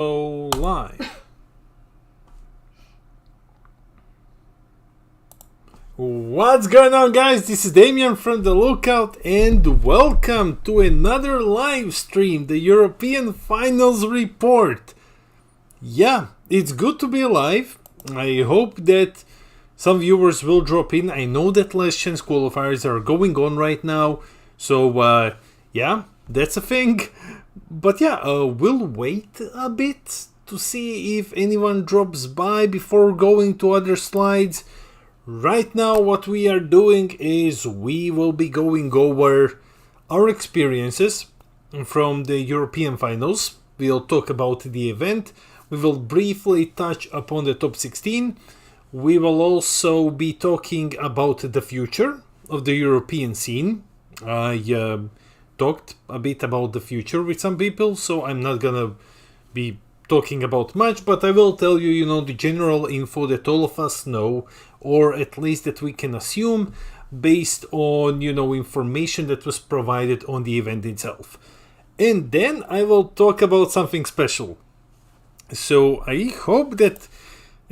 Live. What's going on, guys? This is Damian from The Lookout, and welcome to another live stream, the European Finals Report. Yeah, it's good to be alive. I hope that some viewers will drop in. I know that last chance qualifiers are going on right now, so yeah, that's a thing. But yeah, we'll wait a bit to see if anyone drops by before going to other slides. Right now, what we are doing is we will be going over our experiences from the European Finals. We'll talk about the event. We will briefly touch upon the top 16. We will also be talking about the future of the European scene. I talked a bit about the future with some people, so I'm not gonna be talking about much, but I will tell you, the general info that all of us know, or at least that we can assume based on, information that was provided on the event itself. And then I will talk about something special. So I hope that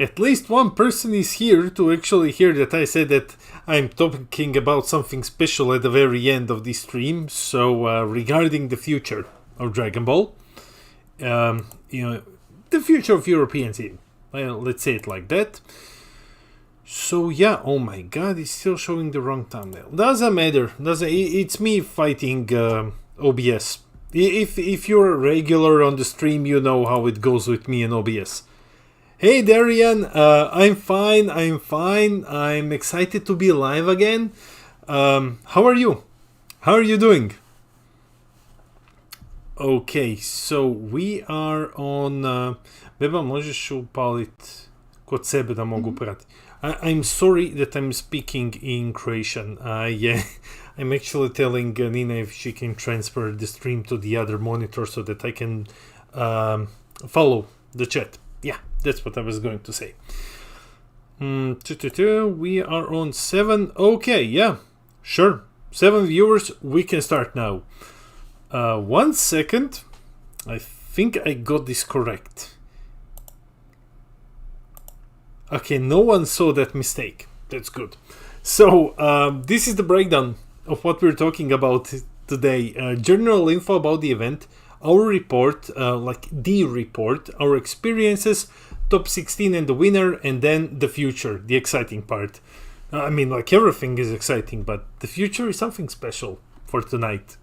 at least one person is here to actually hear that I said that I'm talking about something special at the very end of this stream. So regarding the future of Dragon Ball, the future of European scene. Well, let's say it like that. So yeah, oh my god, it's still showing the wrong thumbnail. Doesn't matter. It's me fighting OBS. If you're a regular on the stream, you know how it goes with me and OBS. Hey Darian, I'm fine. I'm excited to be live again. How are you? How are you doing? Okay, so we are on... Beba, možeš upalit kod sebe da mogu pratiti. I'm sorry that I'm speaking in Croatian. I'm actually telling Nina if she can transfer the stream to the other monitor so that I can follow the chat. Yeah, that's what I was going to say. We are on 7. Okay, yeah, sure. 7 viewers. We can start now. 1 second. I think I got this correct. Okay, no one saw that mistake. That's good. So, this is the breakdown of what we're talking about today. General info about the event, our report, the report, our experiences, top 16 and the winner, and then the future, the exciting part. Everything is exciting, but the future is something special for tonight.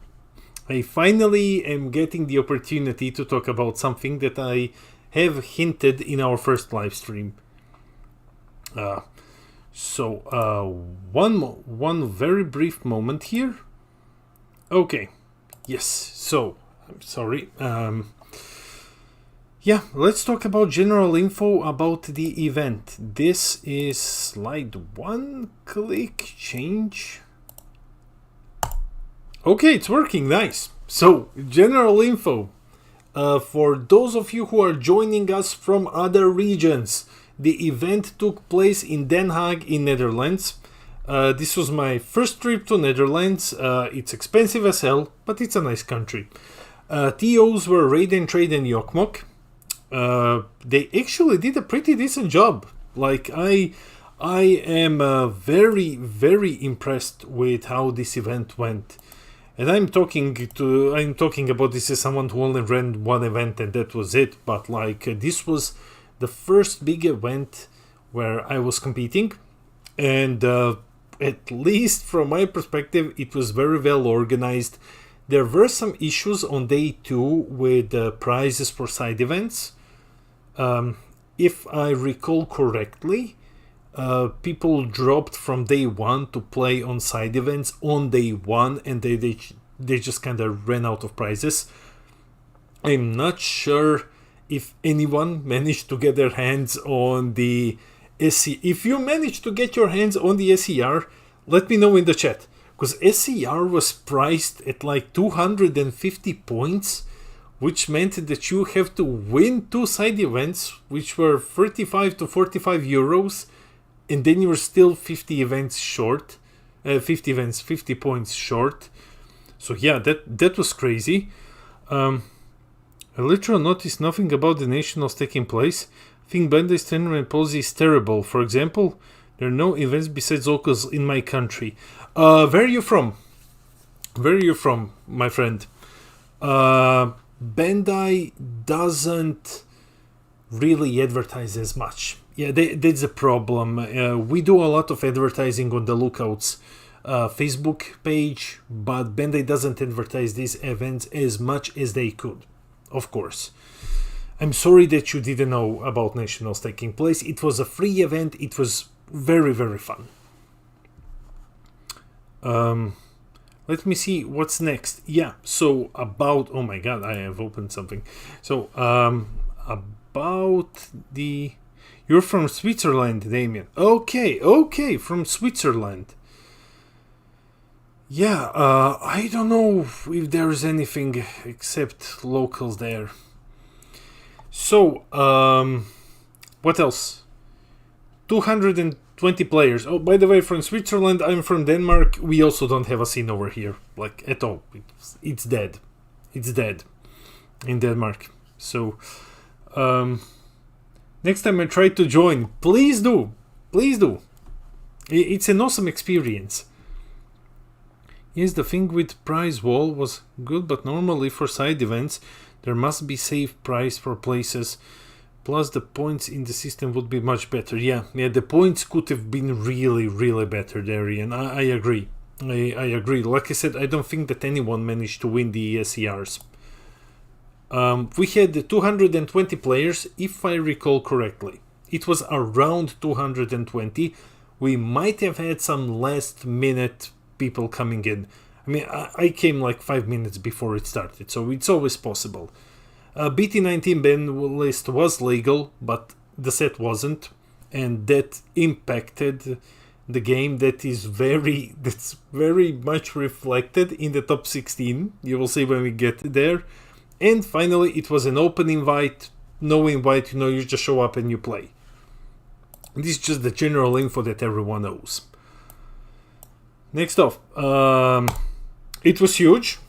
I finally am getting the opportunity to talk about something that I have hinted in our first live stream. One very brief moment here. Okay, yes, so I'm sorry. Yeah, let's talk about general info about the event. This is slide 1. Click change. Okay, it's working. Nice. So, general info. For those of you who are joining us from other regions, the event took place in Den Haag in Netherlands. This was my first trip to Netherlands. It's expensive as hell, but it's a nice country. TOs were Raiden, Trade, and Yokmok. They actually did a pretty decent job. I am very, very impressed with how this event went. And I'm talking about this as someone who only ran one event and that was it. But this was the first big event where I was competing, and at least from my perspective, it was very well organized. There were some issues on day 2 with prizes for side events. If I recall correctly, people dropped from day 1 to play on side events on day 1, and they just kind of ran out of prizes. I'm not sure if anyone managed to get their hands on the SC. If you managed to get your hands on the SCR, let me know in the chat, because SCR was priced at 250 points, which meant that you have to win 2 side events, which were 35 to 45 euros, and then you were still 50 events short, 50 points short. So yeah, that was crazy. I literally noticed nothing about the nationals taking place. I think Bandai's tournament policy is terrible. For example, there are no events besides locals in my country. Where are you from? Where are you from, my friend? Bandai doesn't really advertise as much. Yeah, that's a problem. We do a lot of advertising on the Lookouts Facebook page, but Bandai doesn't advertise these events as much as they could, of course. I'm sorry that you didn't know about Nationals taking place. It was a free event. It was very, very fun. Let me see what's next. Yeah, so about... Oh my god, I have opened something. So, about the... You're from Switzerland, Damien. Okay, from Switzerland. Yeah, I don't know if there's anything except locals there. So, what else? 220 players. Oh, by the way, from Switzerland, I'm from Denmark. We also don't have a scene over here, like, at all. It's dead. It's dead in Denmark. So, next time I try to join, please do. Please do. It's an awesome experience. Yes, the thing with prize wall was good, but normally for side events, there must be safe prize for places. Plus, the points in the system would be much better. Yeah, the points could have been really, really better there, and I agree. I agree. Like I said, I don't think that anyone managed to win the SERs. We had 220 players, if I recall correctly. It was around 220. We might have had some last-minute people coming in. I mean, I came like 5 minutes before it started, so it's always possible. BT19 ban list was legal, but the set wasn't, and that impacted the game. That's very much reflected in the top 16. You will see when we get there. And finally, it was an open invite, no invite, you just show up and you play. This is just the general info that everyone knows. Next off, it was huge,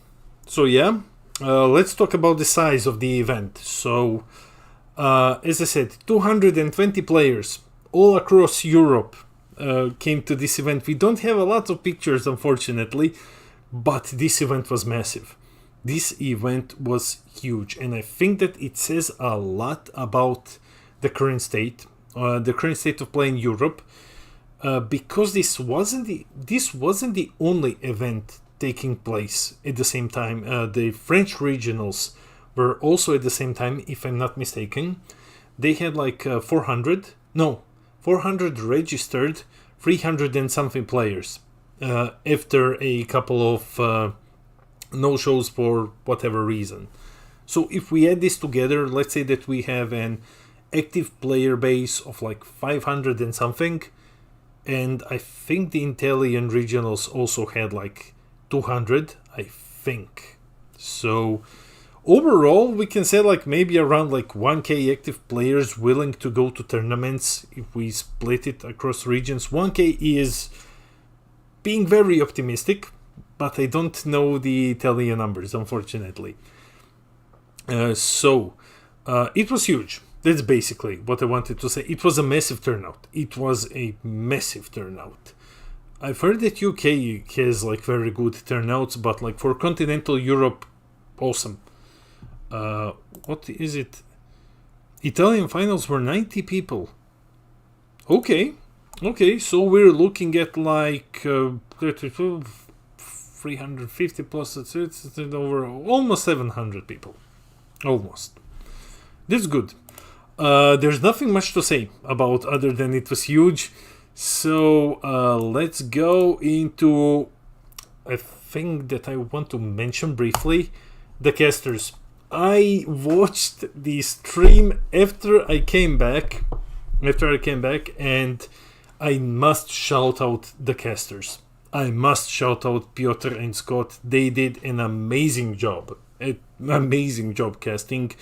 so yeah. Let's talk about the size of the event. So, as I said, 220 players all across Europe came to this event. We don't have a lot of pictures, unfortunately, but this event was massive. This event was huge, and I think that it says a lot about the current state of play in Europe, because this wasn't the only event taking place at the same time. The French regionals were also at the same time, if I'm not mistaken. They had like 400 registered, 300 and something players, after a couple of no-shows for whatever reason. So if we add this together, let's say that we have an active player base of like 500 and something, and I think the Italian regionals also had like 200, I think. So overall, we can say like maybe around like 1k active players willing to go to tournaments if we split it across regions. 1k is being very optimistic, but I don't know the Italian numbers, unfortunately. So it was huge. That's basically what I wanted to say. It was a massive turnout. I've heard that UK has like very good turnouts, but like for continental Europe, awesome. What is it? Italian finals were 90 people. Okay, so we're looking at like 350 plus, it's over almost 700 people. Almost. That's good. There's nothing much to say about other than it was huge. So let's go into a thing that I want to mention briefly. The casters. I watched the stream after I came back, and I must shout out the casters. I must shout out Piotr and Scott. They did an amazing job. Casting.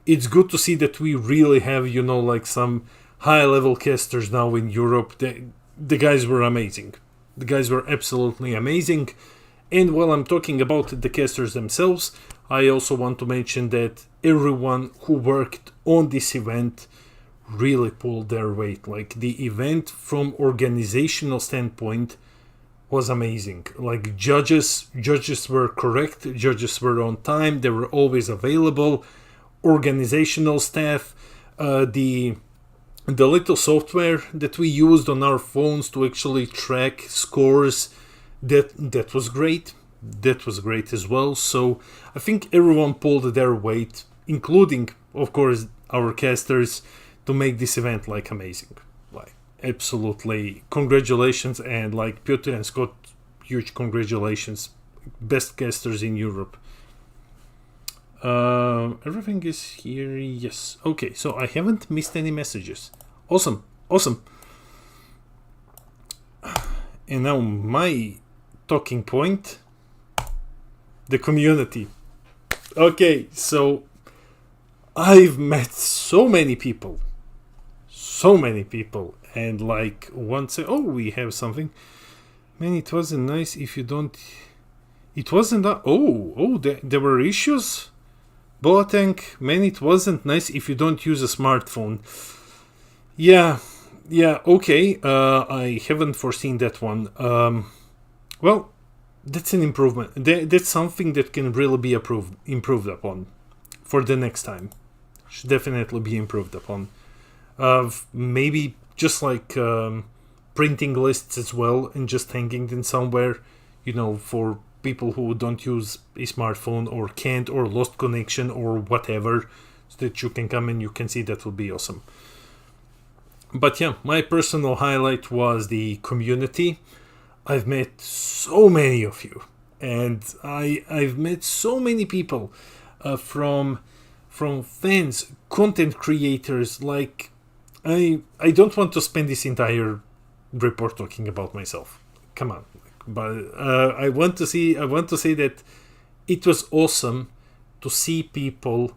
It's good to see that we really have, like some high-level casters now in Europe. The guys were amazing. The guys were absolutely amazing. And while I'm talking about the casters themselves, I also want to mention that everyone who worked on this event really pulled their weight. Like, the event from organizational standpoint was amazing. Like, judges were correct, judges were on time, they were always available. Organizational staff, the little software that we used on our phones to actually track scores, that was great. That was great as well. So I think everyone pulled their weight, including, of course, our casters, to make this event like amazing. Like, absolutely congratulations, and like Piotr and Scott, huge congratulations, best casters in Europe. Everything is here. Yes. Okay, so I haven't missed any messages. Awesome. And now my talking point, the community. Okay, so I've met so many people, and like once, oh, we have something. Man, it wasn't nice if you don't. It wasn't that. There were issues. Boateng, man, it wasn't nice if you don't use a smartphone. Yeah, okay. I haven't foreseen that one. Well, that's an improvement. That's something that can really be improved upon for the next time. Should definitely be improved upon. Maybe just like printing lists as well, and just hanging them somewhere, for people who don't use a smartphone or can't, or lost connection or whatever, so that you can come and you can see. That would be awesome. But yeah, my personal highlight was the community. I've met so many of you, and I've met so many people, from fans, content creators. Like, I don't want to spend this entire report talking about myself. Come on. But I want to say that it was awesome to see people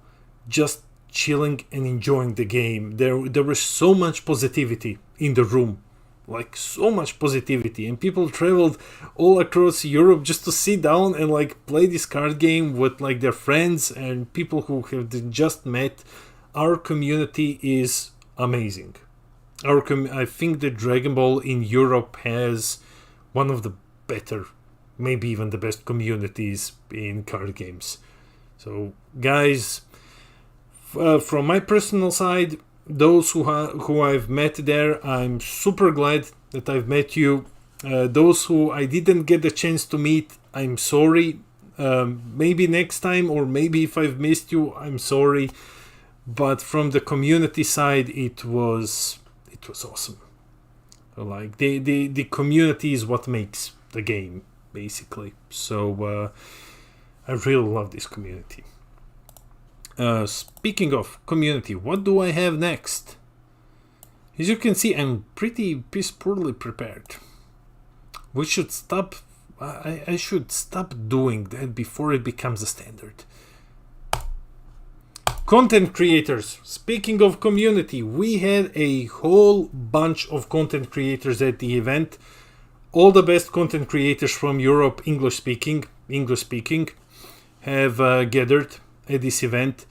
just chilling and enjoying the game. There was so much positivity in the room, like so much positivity, and people traveled all across Europe just to sit down and like play this card game with like their friends and people who have just met. Our community is amazing. I think that Dragon Ball in Europe has one of the better, maybe even the best communities in card games. So guys, from my personal side, those who I've met there, I'm super glad that I've met you. Those who I didn't get the chance to meet, I'm sorry. Maybe next time, or maybe if I've missed you, I'm sorry. But from the community side, it was awesome. Like, the community is what makes the game, basically. So I really love this community. Speaking of community, what do I have next? As you can see, I'm pretty piss poorly prepared. We should stop. I should stop doing that before it becomes a standard. Content creators. Speaking of community, we had a whole bunch of content creators at the event. All the best content creators from Europe, English speaking, have gathered at this event.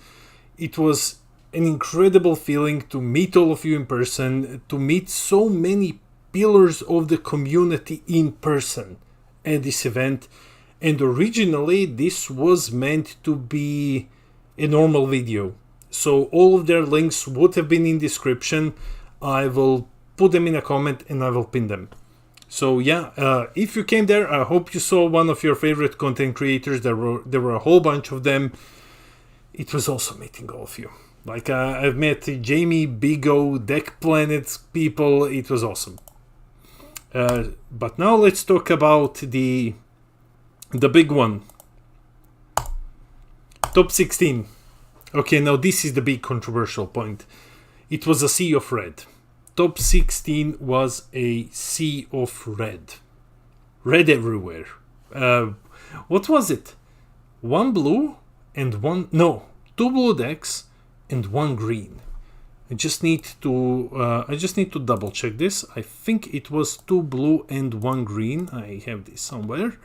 It was an incredible feeling to meet all of you in person, to meet so many pillars of the community in person at this event. And originally this was meant to be a normal video, so all of their links would have been in description. I will put them in a comment and I will pin them. So yeah, if you came there, I hope you saw one of your favorite content creators. There were a whole bunch of them. It was awesome meeting all of you. Like, I've met Jamie, Bigo, Deck Planet people. It was awesome. But now let's talk about the big one. Top 16. Okay, now this is the big controversial point. It was a sea of red. Top 16 was a sea of red. Red everywhere. What was it? One blue and two blue decks and one green. I just need to double check this. I think it was two blue and one green. I have this somewhere.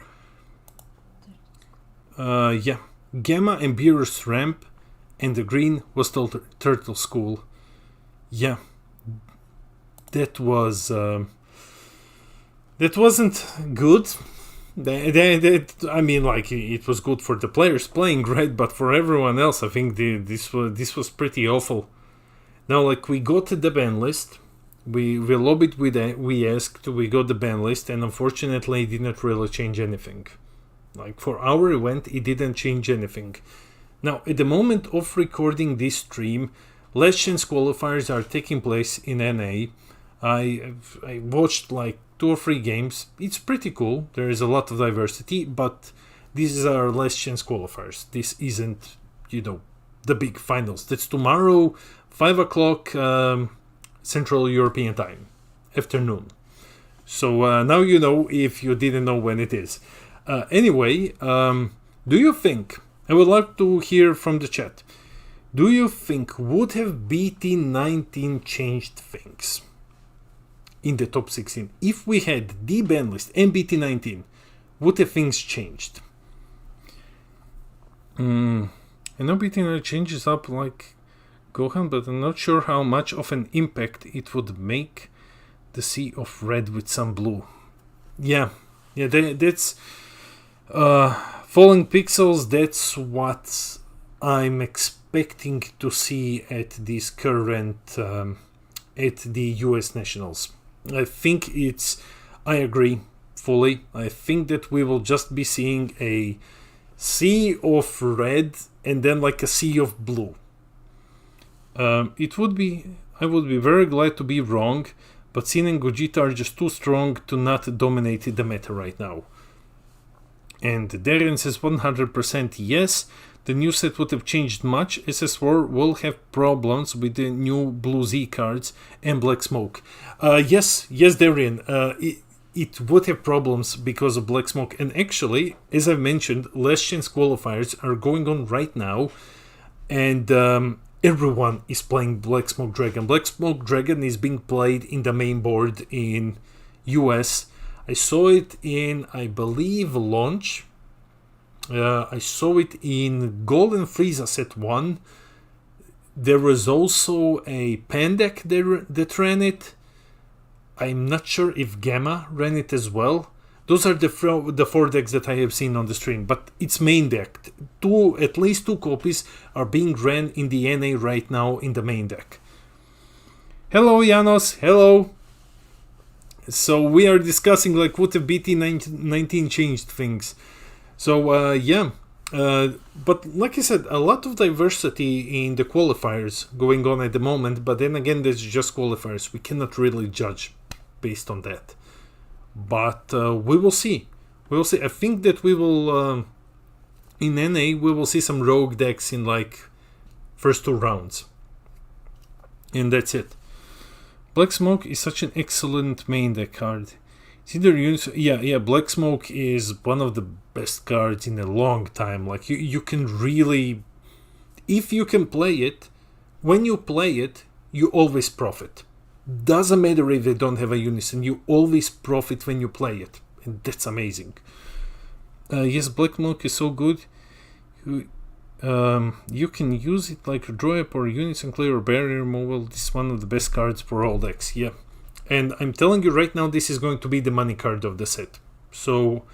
Yeah. Gamma and Beerus Ramp, and the green was Turtle School. Yeah, that wasn't good. I mean, like, it was good for the players playing, right? But for everyone else, I think this was pretty awful. Now, like, we got the ban list. We lobbied with it. We asked. We got the ban list, and unfortunately, it did not really change anything. Like, for our event, it didn't change anything. Now, at the moment of recording this stream, Last Chance qualifiers are taking place in NA. I watched like 2 or 3 games. It's pretty cool. There is a lot of diversity, but these are Last Chance qualifiers. This isn't, the big finals. That's tomorrow, 5 o'clock Central European time, afternoon. So now you know if you didn't know when it is. Anyway, do you think, I would like to hear from the chat, do you think would have BT19 changed things in the top 16? If we had the ban list and BT19, would have things changed? I know BT19 changes up like Gohan, but I'm not sure how much of an impact it would make the sea of red with some blue. Yeah, that's falling pixels. That's what I'm expecting to see at this current at the US Nationals. I agree fully. I think that we will just be seeing a sea of red and then like a sea of blue. I would be very glad to be wrong, but Sin and Gogeta are just too strong to not dominate the meta right now. And Darren says 100% yes. The new set would have changed much. SS4 will have problems with the new Blue Z cards and Black Smoke. Yes, Darren. It would have problems because of Black Smoke. And actually, as I mentioned, Last Chance qualifiers are going on right now. And everyone is playing Black Smoke Dragon. Black Smoke Dragon is being played in the main board in US. I saw it in, I believe, launch. I saw it in Golden Frieza set 1. There was also a Pan deck that ran it. I'm not sure if Gamma ran it as well. Those are the 4 decks that I have seen on the stream, but it's main deck. At least 2 copies are being ran in the NA right now in the main deck. Hello, Janos. Hello. So we are discussing like what if BT19 changed things. So but like I said, a lot of diversity in the qualifiers going on at the moment, but then again, there's just qualifiers. We cannot really judge based on that. But we will see. I think that we will, in NA, we will see some rogue decks in like first 2 rounds. And that's it. Black Smoke is such an excellent main deck card. It's either Black Smoke is one of the best cards in a long time. Like you can really, if you can play it, when you play it, you always profit. Doesn't matter if they don't have a unison, you always profit when you play it, and that's amazing. Yes, Black Smoke is so good. You can use it like a draw up or unison clear or barrier removal. This is one of the best cards for all decks. Yeah, and I'm telling you right now, this is going to be the money card of the set. So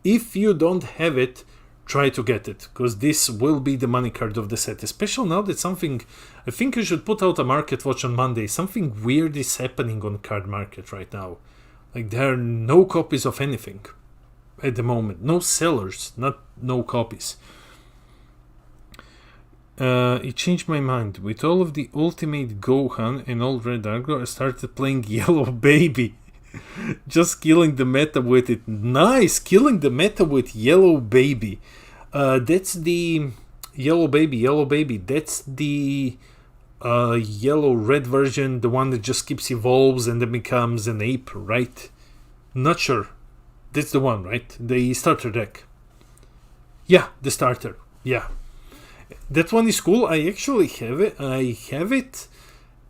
if you don't have it, try to get it, because this will be the money card of the set. Especially now that I think you should put out a market watch on Monday. Something weird is happening on card market right now. Like there are no copies of anything at the moment. No sellers, no copies. It changed my mind. With all of the Ultimate Gohan and Old Red Agro, I started playing Yellow Baby. Just killing the meta with it. Nice! Killing the meta with Yellow Baby. That's the Yellow Baby. That's the yellow-red version. The one that just keeps evolves and then becomes an ape, right? Not sure. That's the one, right? The starter deck. Yeah, the starter. Yeah. That one is cool. I actually have it.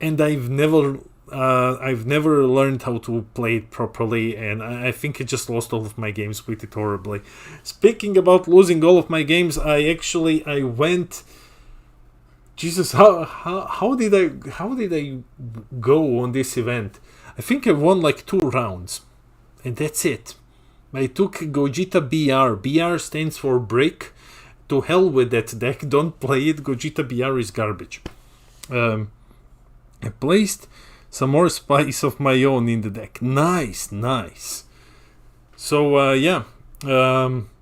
And I've never I've never learned how to play it properly, and I think I just lost all of my games with it horribly. Speaking about losing all of my games, I went. Jesus, how did I go on this event? I think I won like 2 rounds, and that's it. I took Gogeta BR. BR stands for brick. To hell with that deck. Don't play it. Gogeta BR is garbage. I placed some more spice of my own in the deck. Nice. So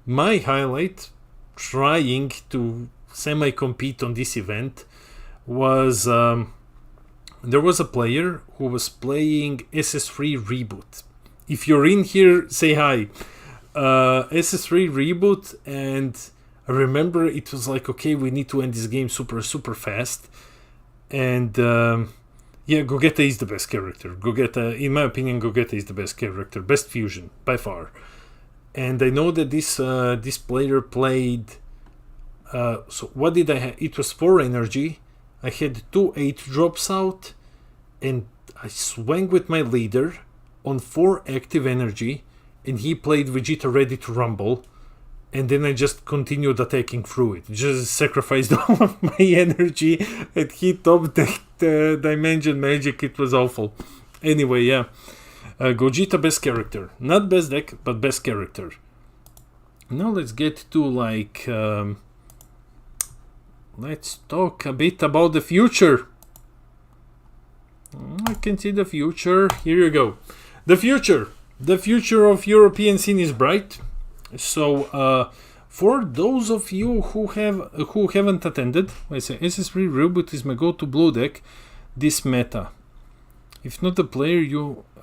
my highlight, trying to semi-compete on this event, was there was a player who was playing SS3 Reboot. If you're in here, say hi. SS3 Reboot, and I remember it was like, okay, we need to end this game super fast. And Gogeta is the best character. Gogeta, in my opinion, Gogeta is the best character, best fusion by far. And I know that this player played. So what did I have? It was 4 energy. I had 2 8 drops out, and I swung with my leader on 4 active energy, and he played Vegeta Ready to Rumble. And then I just continued attacking through it. Just sacrificed all of my energy, and he top decked Dimension Magic. It was awful. Anyway, yeah. Gogeta, best character. Not best deck, but best character. Now let's get to like... let's talk a bit about the future. I can see the future. Here you go. The future. The future of European scene is bright. So, for those of you who haven't attended, I say SS3 Reboot is my go-to blue deck this meta. If not the player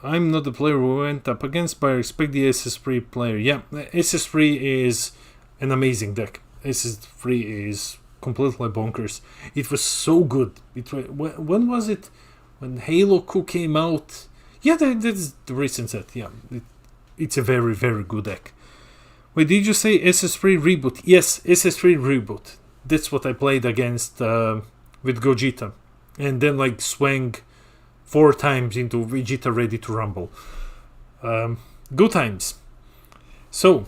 I'm not the player who went up against, but I respect the SS3 player. Yeah, SS3 is an amazing deck. SS3 is completely bonkers. It was so good. When was it? When Halo Q came out? Yeah, that's the recent set. Yeah, it's a very good deck. Wait, did you say SS3 Reboot? Yes, SS3 Reboot. That's what I played against with Gogeta. And then like swang 4 times into Vegeta Ready to Rumble. Good times. So,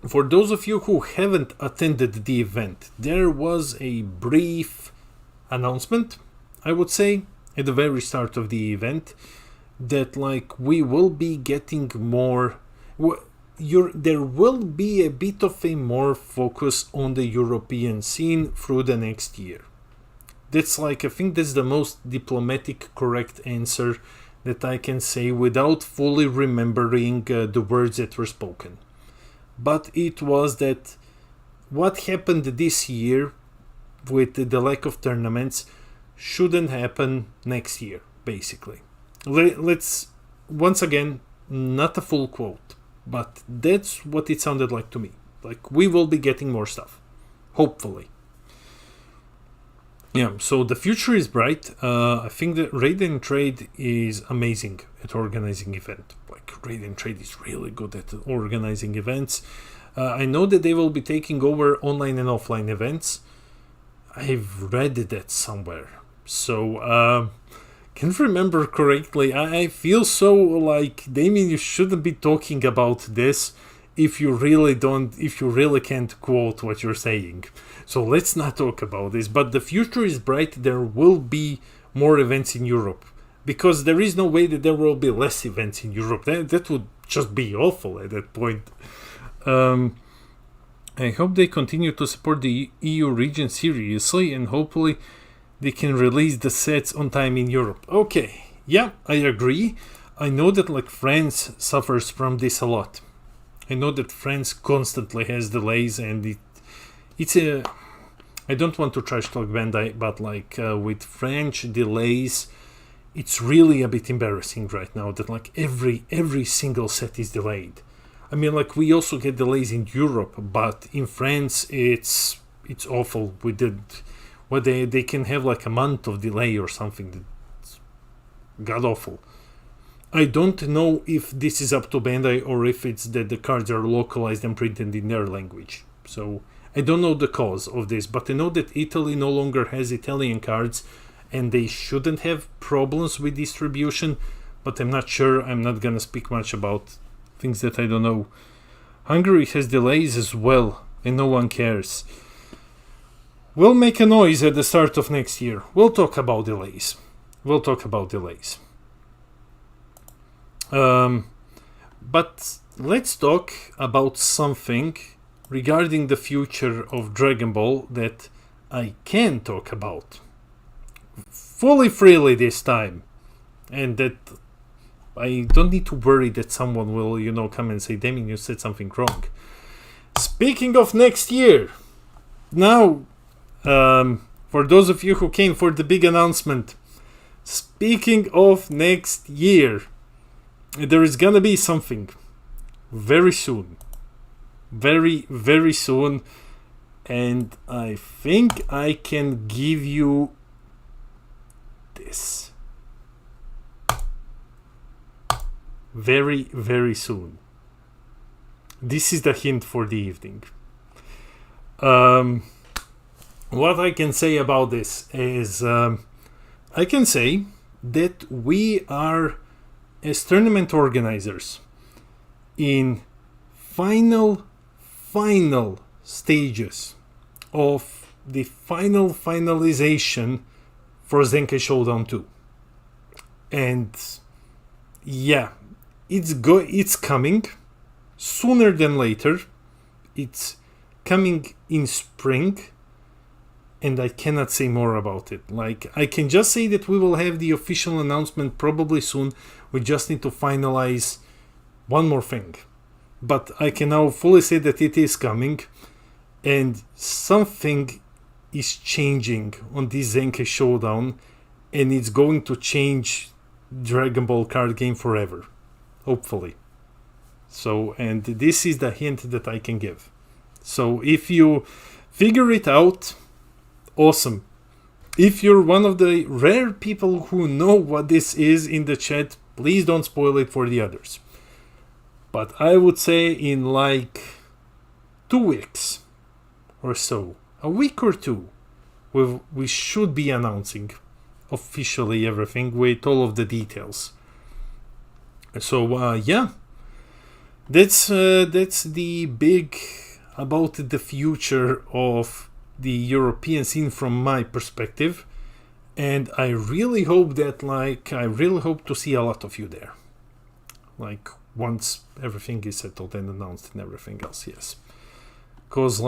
for those of you who haven't attended the event, there was a brief announcement, I would say, at the very start of the event, that like we will be getting more... there will be a bit of a more focus on the European scene through the next year. That's like, I think that's the most diplomatic correct answer that I can say without fully remembering the words that were spoken. But it was that what happened this year with the lack of tournaments shouldn't happen next year, basically. Let's, once again, not a full quote, but that's what it sounded like to me. Like, we will be getting more stuff. Hopefully. Yeah, so the future is bright. I think that Raid and Trade is amazing at organizing events. Like, Raid and Trade is really good at organizing events. I know that they will be taking over online and offline events. I've read that somewhere. So, can't remember correctly. I feel so like, Damien, you shouldn't be talking about this if you really can't quote what you're saying. So let's not talk about this. But the future is bright. There will be more events in Europe, because there is no way that there will be less events in Europe. That would just be awful at that point. I hope they continue to support the EU region seriously, and hopefully they can release the sets on time in Europe. Okay, yeah, I agree. I know that like France suffers from this a lot. I know that France constantly has delays, and I don't want to trash talk Bandai, but like with French delays, it's really a bit embarrassing right now that like every single set is delayed. I mean, like, we also get delays in Europe, but in France it's awful. They can have like a month of delay or something. That's god awful. I don't know if this is up to Bandai or if it's that the cards are localized and printed in their language. So I don't know the cause of this, but I know that Italy no longer has Italian cards, and they shouldn't have problems with distribution, but I'm not sure. I'm not gonna speak much about things that I don't know. Hungary has delays as well, and no one cares. We'll make a noise at the start of next year. We'll talk about delays. But let's talk about something regarding the future of Dragon Ball that I can talk about fully freely this time, and that I don't need to worry that someone will, come and say, Damien, you said something wrong. Speaking of next year, now, for those of you who came for the big announcement, speaking of next year, there is gonna be something very soon. Very, very soon. And I think I can give you this. Very, very soon. This is the hint for the evening. What I can say about this is I can say that we are, as tournament organizers, in final stages of the finalization for Zenkai Showdown 2. And yeah, it's coming sooner than later. It's coming in spring, and I cannot say more about it. Like, I can just say that we will have the official announcement probably soon. We just need to finalize one more thing. But I can now fully say that it is coming, and something is changing on this Zenkai Showdown, and it's going to change Dragon Ball card game forever. Hopefully. So, and this is the hint that I can give. So if you figure it out, awesome. If you're one of the rare people who know what this is in the chat, please don't spoil it for the others. But I would say in like 2 weeks or so, a week or two, we should be announcing officially everything with all of the details. So yeah, that's the big about the future of the European scene from my perspective, and I really hope to see a lot of you there. Like, once everything is settled and announced and everything else, yes. Because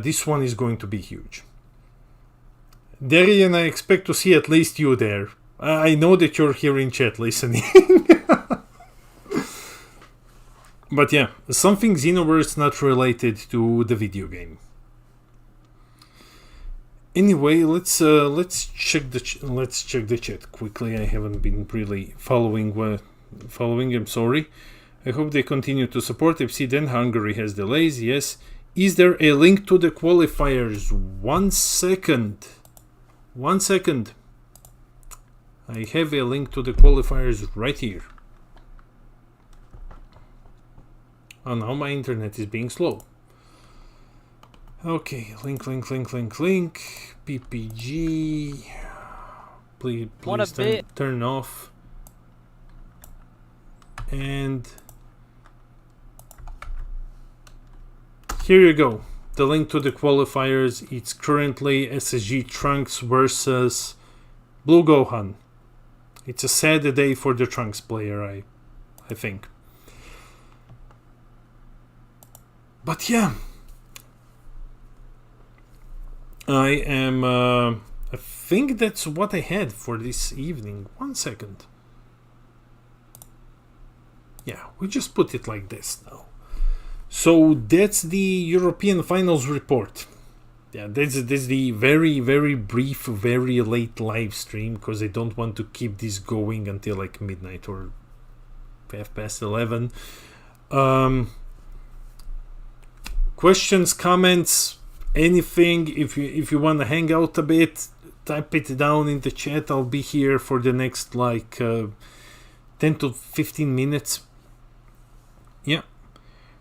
this one is going to be huge. Darian, I expect to see at least you there. I know that you're here in chat listening. But yeah, something Xenoverse not related to the video game. Anyway, let's check the chat quickly. I haven't been really following. I'm sorry. I hope they continue to support FC. Then Hungary has delays. Yes. Is there a link to the qualifiers? 1 second. 1 second. I have a link to the qualifiers right here. Oh, now my internet is being slow. Okay, link. PPG. Please turn off. And here you go. The link to the qualifiers. It's currently SSG Trunks versus Blue Gohan. It's a sad day for the Trunks player, I think. But yeah, I think that's what I had for this evening. 1 second. Yeah, we just put it like this now. So that's the European Finals report. Yeah, that's the very, very brief, very late live stream, because I don't want to keep this going until like midnight or 11. Questions, comments, anything. If you want to hang out a bit, type it down in the chat. I'll be here for the next 10 to 15 minutes. Yeah.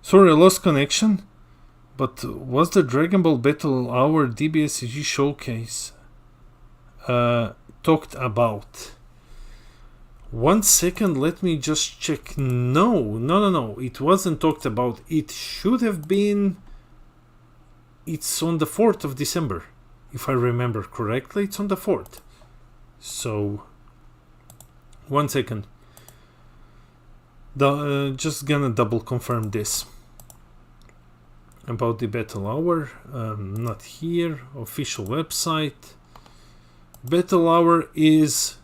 Sorry, I lost connection. But was the Dragon Ball Battle Hour DBSCG showcase? To talked about. 1 second, let me just check. No, it wasn't talked about. It should have been. It's on the 4th of December, if I remember correctly. It's on the 4th. So, 1 second. Just gonna double confirm this. About the battle hour. Not here. Official website. Battle hour is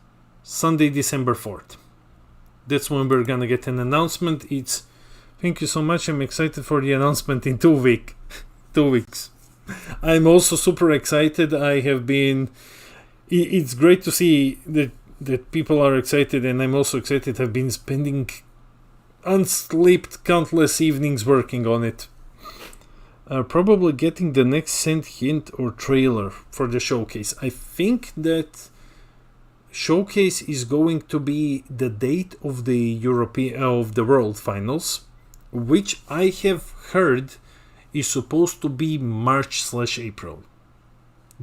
Sunday, December 4th. That's when we're gonna get an announcement. Thank you so much. I'm excited for the announcement in 2 weeks. I'm also super excited. It's great to see that people are excited, and I'm also excited. I've been spending unslept countless evenings working on it. Probably getting the next sent hint or trailer for the showcase. I think that showcase is going to be the date of the World Finals, which I have heard is supposed to be March/April.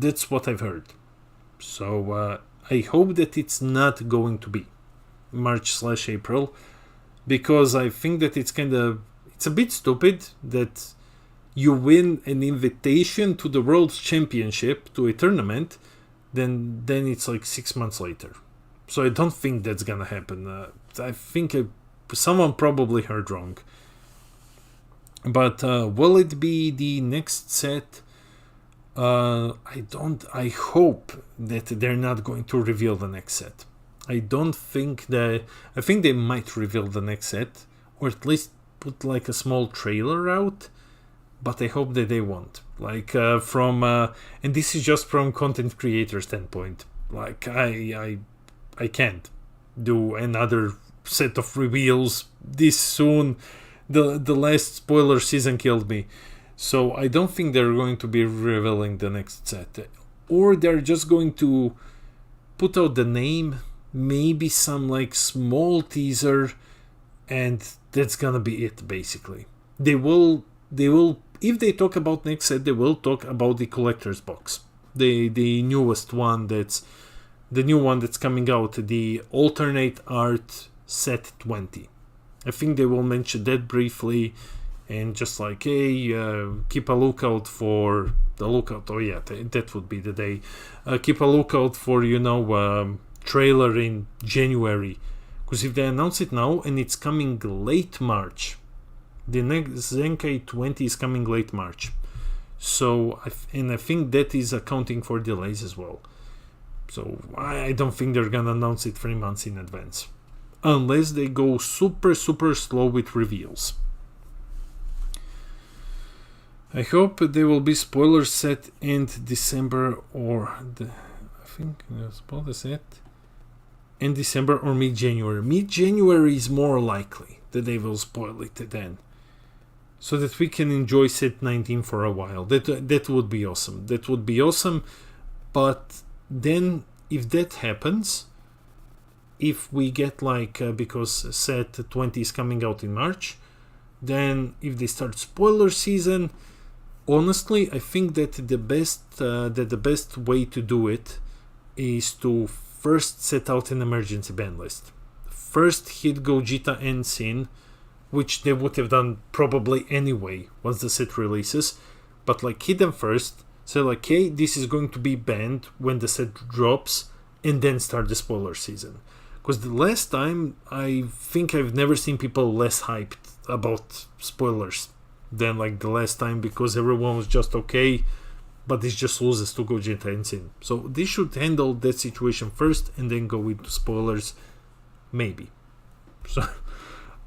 That's what I've heard. So I hope that it's not going to be March/April, because I think that it's a bit stupid that you win an invitation to the World Championship, to a tournament, then it's like 6 months later. So I don't think that's gonna happen. I think someone probably heard wrong. But will it be the next set? I hope that they're not going to reveal the next set. I think they might reveal the next set, or at least put like a small trailer out. But I hope that they won't. Like and this is just from content creator standpoint. Like I can't do another set of reveals this soon. The last spoiler season killed me. So I don't think they're going to be revealing the next set. Or they're just going to put out the name, maybe some like small teaser, and that's gonna be it basically. They will if they talk about next set, they will talk about the collector's box. The newest one the new one that's coming out, the alternate art set 20. I think they will mention that briefly, and just like, hey, keep a lookout for the lookout. Oh yeah, that would be the day. Keep a lookout for trailer in January, because if they announce it now and it's coming late March, the next Zenkai 20 is coming late March. So I think that is accounting for delays as well. So I don't think they're gonna announce it 3 months in advance, unless they go super slow with reveals. I hope there will be spoiler set end December, or I think spoiler set end December or mid-January. Mid-January is more likely that they will spoil it then, so that we can enjoy set 19 for a while. That would be awesome. That would be awesome. But then if that happens, if we get because set 20 is coming out in March, then if they start spoiler season, honestly, I think that the best way to do it is to first set out an emergency ban list. First hit Gogeta and Sin, which they would have done probably anyway once the set releases, but hit them first, say hey, this is going to be banned when the set drops, and then start the spoiler season. Because the last time, I think I've never seen people less hyped about spoilers than the last time, because everyone was just okay, but this just loses to Gogeta and Sin. So they should handle that situation first and then go into spoilers, maybe. So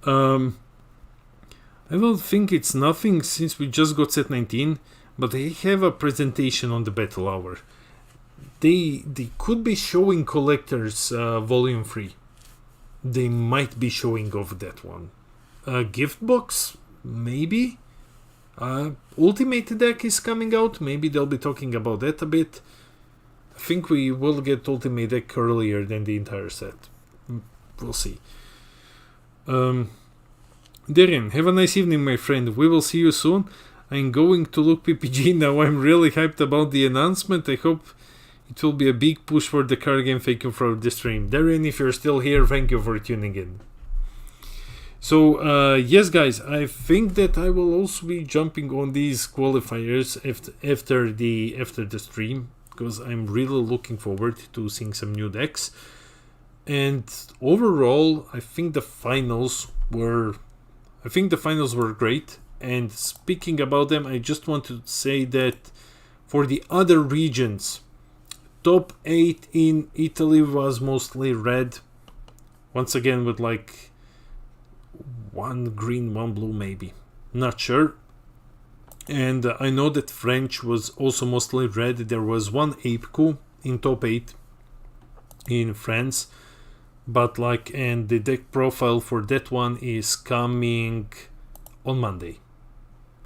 I don't think it's nothing, since we just got set 19, but they have a presentation on the battle hour. They could be showing Collectors Volume 3. They might be showing off that one. Gift box, maybe. Ultimate deck is coming out. Maybe they'll be talking about that a bit. I think we will get Ultimate deck earlier than the entire set. We'll see. Darren, have a nice evening, my friend. We will see you soon. I'm going to look PPG now. I'm really hyped about the announcement. I hope It will be a big push for the card game. Thank you for the stream. Darren, if you're still here, thank you for tuning in. So, yes, guys, I think that I will also be jumping on these qualifiers after the stream, because I'm really looking forward to seeing some new decks. And overall, I think the finals were great. And speaking about them, I just want to say that for the other regions, top 8 in Italy was mostly red. Once again, with like 1 green, 1 blue, maybe. Not sure. And I know that French was also mostly red. There was 1 ape coup in top 8 in France. But and the deck profile for that one is coming on Monday.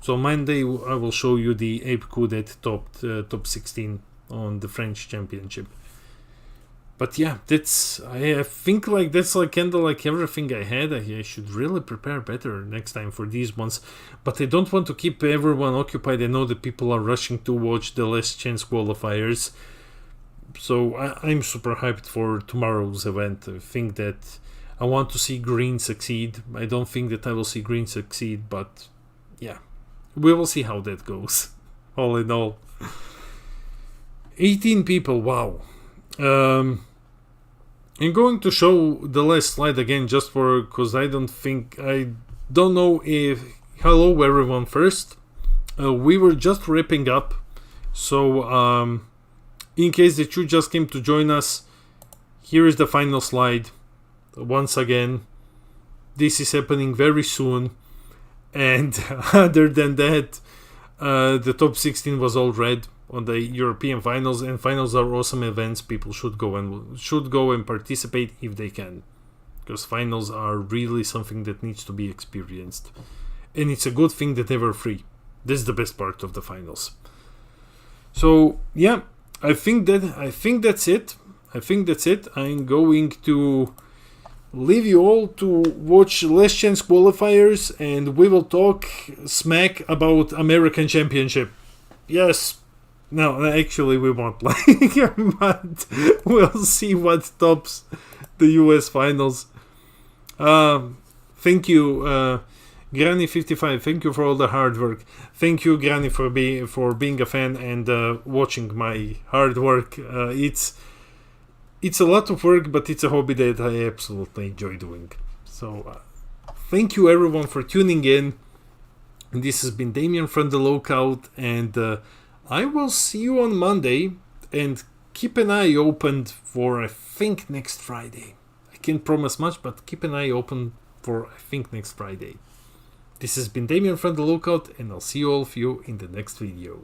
So Monday I will show you the ape coup that topped top 16 on the French championship. But yeah, I think that's kind of everything I had. I should really prepare better next time for these ones. But I don't want to keep everyone occupied. I know that people are rushing to watch the Last Chance qualifiers. So I'm super hyped for tomorrow's event. I think that I want to see green succeed. I don't think that I will see green succeed, but yeah, we will see how that goes. All in all, 18 people. Wow. I'm going to show the last slide again, just because I don't know if. Hello everyone. First, we were just wrapping up, so in case that you just came to join us, here is the final slide. Once again, this is happening very soon. And other than that, the top 16 was all red on the European finals. And finals are awesome events. People should go and participate if they can, because finals are really something that needs to be experienced. And it's a good thing that they were free. This is the best part of the finals. So yeah. I think that's it. I'm going to leave you all to watch Last Chance qualifiers, and we will talk smack about American Championship. Yes. No, actually we won't but we'll see what tops the US finals. Thank you, Granny55, thank you for all the hard work. Thank you, Granny, for being a fan and watching my hard work. It's a lot of work, but it's a hobby that I absolutely enjoy doing. So thank you everyone for tuning in. This has been Damien from the Lookout, and I will see you on Monday. And keep an eye open for, I think, next Friday. I can't promise much, but keep an eye open for, I think, next Friday. This has been Damien from the Lookout, and I'll see all of you in the next video.